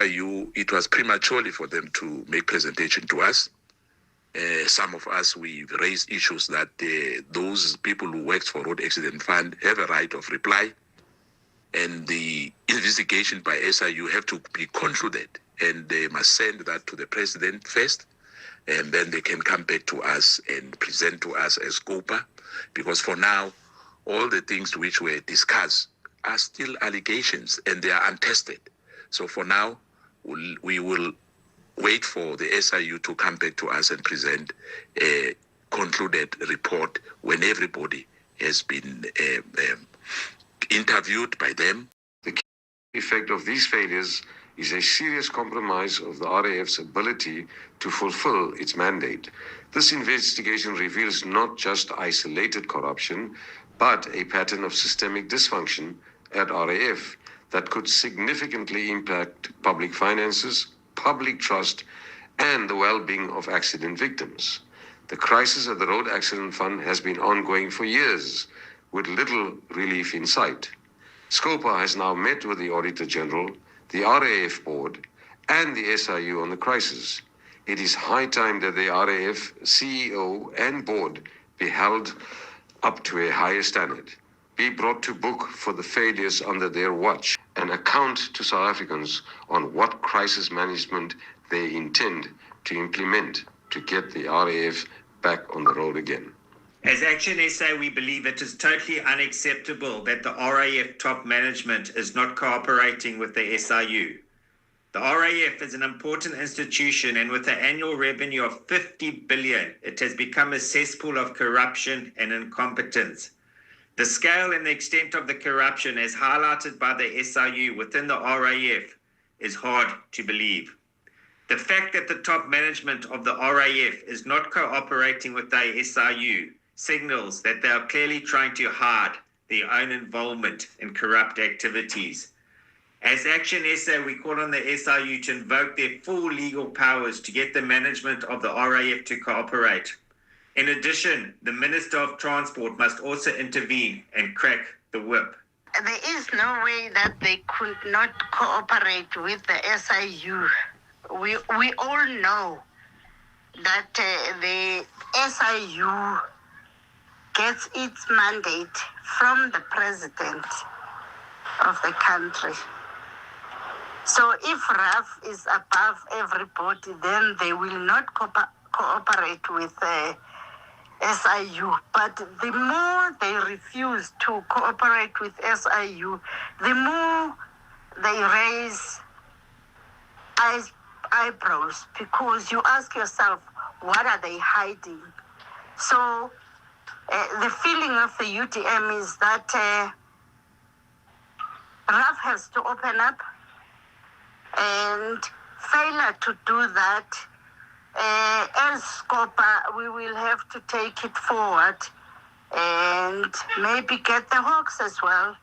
it was prematurely for them to make presentation to us. Some of us, we raised issues that those people who worked for Road Accident Fund have a right of reply, and the investigation by SIU have to be concluded, and they must send that to the president first, and then they can come back to us and present to us as SCOPA, because for now, all the things which were discussed are still allegations and they are untested. So for now, we will wait for the SIU to come back to us and present a concluded report when everybody has been interviewed by them. The key effect of these failures is a serious compromise of the RAF's ability to fulfill its mandate. This investigation reveals not just isolated corruption, but a pattern of systemic dysfunction at RAF that could significantly impact public finances, public trust, and the well-being of accident victims. The crisis at the Road Accident Fund has been ongoing for years, with little relief in sight. SCOPA has now met with the Auditor General, the RAF Board, and the SIU on the crisis. It is high time that the RAF CEO and Board be held up to a higher standard, be brought to book for the failures under their watch, and account to South Africans on what crisis management they intend to implement to get the RAF back on the road again. As Action SA, we believe it is totally unacceptable that the RAF top management is not cooperating with the SIU. The RAF is an important institution, and with an annual revenue of 50 billion, it has become a cesspool of corruption and incompetence. The scale and the extent of the corruption, as highlighted by the SIU within the RAF, is hard to believe. The fact that the top management of the RAF is not cooperating with the SIU signals that they are clearly trying to hide their own involvement in corrupt activities. As Action SA, we call on the SIU to invoke their full legal powers to get the management of the RAF to cooperate. In addition, the Minister of Transport must also intervene and crack the whip. There is no way that they could not cooperate with the SIU. We all know that the SIU gets its mandate from the president of the country. So if RAF is above everybody, then they will not cooperate with SIU. But the more they refuse to cooperate with SIU, the more they raise eyebrows, because you ask yourself, what are they hiding? So the feeling of the UTM is that RAF has to open up, and failure to do that, as SCOPA, we will have to take it forward and maybe get the hawks as well.